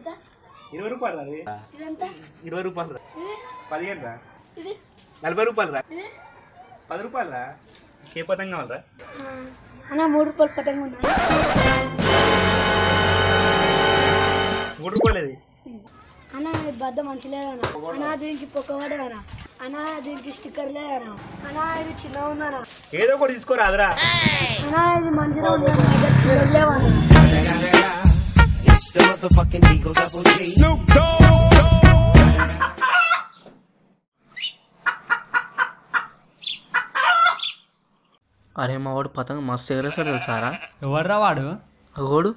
ఇదెంత 20 రూపాయలు రా ఇదెంత 20 రూపాయలు రా ఇది 15 రా ఇది 40 రూపాయలు రా ఇది 10 రూపాయలు రా ఏ పతంగం కావాలరా అన్న 3 రూపాయలు పతంగ ఉన్నా 3 రూపాయలు అది అన్న బద్ద మంచి లేదన్నా అన్న దీనికి పొక్కవాడు అన్న అన్న దీనికి స్టిక్కర్ లేదన్నా అన్న ఇది చిన్నగా ఉందన్నా ఏదో ఒకటి తీసుకోరాదురా అన్న ఇది మంచిగా ఉందన్నా చిన్నగా లేవన్నా అరే మా వాడు పతంగ మస్తు ఎగరేసాడు తెలుసారా ఎవర్రా వాడు గోడు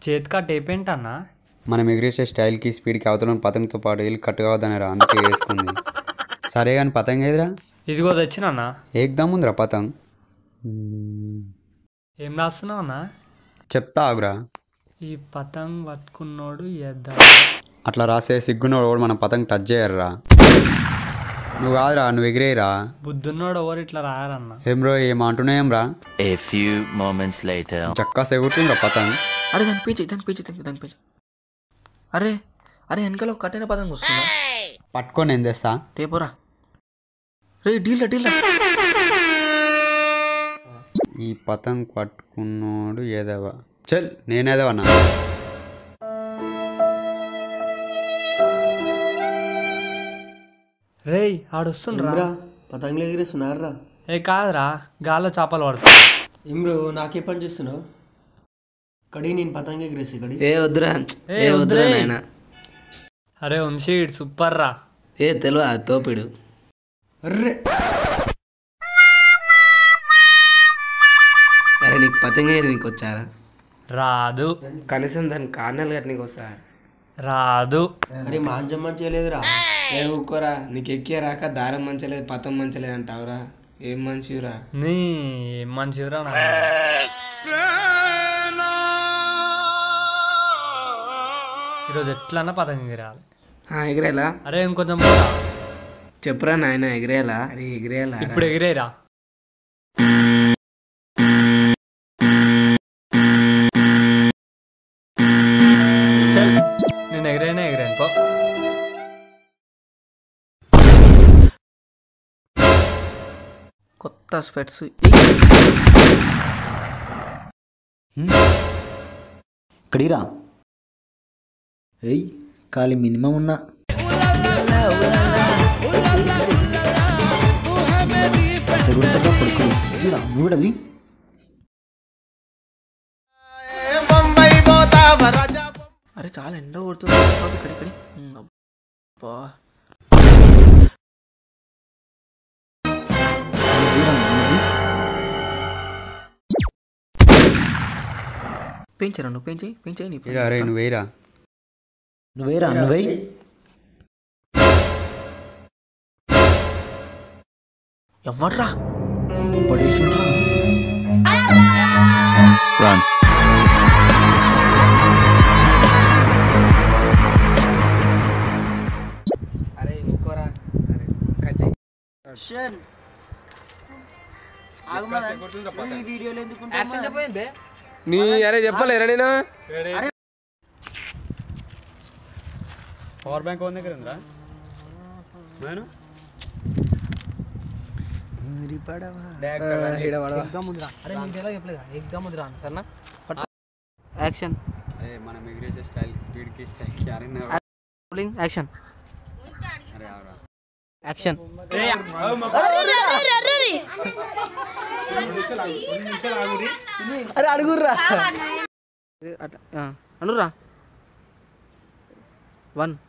చేతికా టేప్ ఏంటన్నా మనం ఎగిరేసే స్టైల్కి స్పీడ్కి అవతల పతంగతో పాటు ఇల్లు కట్టు కావద్దనరా అందుకే వేసుకుంది సరే కానీ పతంగ ఏదిరా ఇదిగో తెచ్చినా ఏకదమ్ ఉందిరా పతంగ్ ఏం రాస్తున్నావు అన్నా చెప్తా ఆగురా ఈ పతంగ్ పట్టుకున్నోడు ఎద్దా అట్లా రాసే సిగ్గునోడు మన పతంగ్ టచ్ చేయర్రా నువ్వు కాదురా నువ్వు ఎగిరేయరా బుద్ధున్నోడు ఎవరు ఇట్లా రాయారన్నా ఏం బ్రో ఏమంటున్నాయేం రా A few moments later. చక్కా సెగుతుందిరా పతంగ్ అరే దాని పేజీ అరే అరే వెనకాల ఒక కట్టిన పతంగ వస్తుందా పట్టుకొని ఏం తెస్తా తేపోరా రే డీల్ ఈ పతంగ్ పట్టుకున్నోడు ఏదేవా చల్ నేనేదేవన్నా రేయ్ ఆడొస్తుండ్రా పతంగులు ఎగిరేస్తున్నారా ఏ కాదురా గాల్లో చేపలు పడతా ఏం బ్రో నాకే పని చేస్తున్నావు కడి నేను పతంగ ఎగిరేసి కడి ఏ వద్దురా ఏ వద్దురా నాయనా అరే వంశీ సూపర్ రా ఏ తెలివా తోపిడు అర్రే అరే నీకు పతంగ నీకు వచ్చారా రాదు కనీసం దాని కారణాలు గట్టి నీకు వస్తా రాదు అరే మాంజం మంచిగా లేదురా ఏ ఊకోరా నీకు ఎక్కే రాక దారం మంచలేదు పతం మంచలేదు అంటావురా ఏం మంచిరా నీ ఏం మంచిదిరా నా ఈరోజు ఎట్లన్నా పతంగ ఎగిరాలి ఎగిరేలా అరే ఇంకొంచెం పోరా. చెప్పురా నాయన ఎగిరేలా అరే ఎగిరేలా ఇప్పుడు ఎగిరేరా చల్ నేను ఎగిరాను పో కొత్త స్పెట్స్ ఇక్కడిరా ఏయ్ ఖాళీ మినిమం ఉన్నా పడుకుని నువ్వు కూడా అది అరే చాలా ఎండ కొడుతుంది ఇక్కడి అబ్బా పెంచరా నువ్వు పెంచాయి నీ అరే నువ్వేరా నువ్వేరా నువ్వే ఎవర్రా పడేసిండ్రా Run. అరే ఇంకోరా అరే కచ్చాయి నీ అరే చెప్పలేరా నేను పవర్ బ్యాంక్ ఉంది దగ్గర ఉందిరా యాక్షన్ మనం ఎగిరేసే స్టైల్ స్పీడ్కి స్టైల్కి యాక్షన్ యాక్షన్ అరే అడుగుర్రా అనురా 1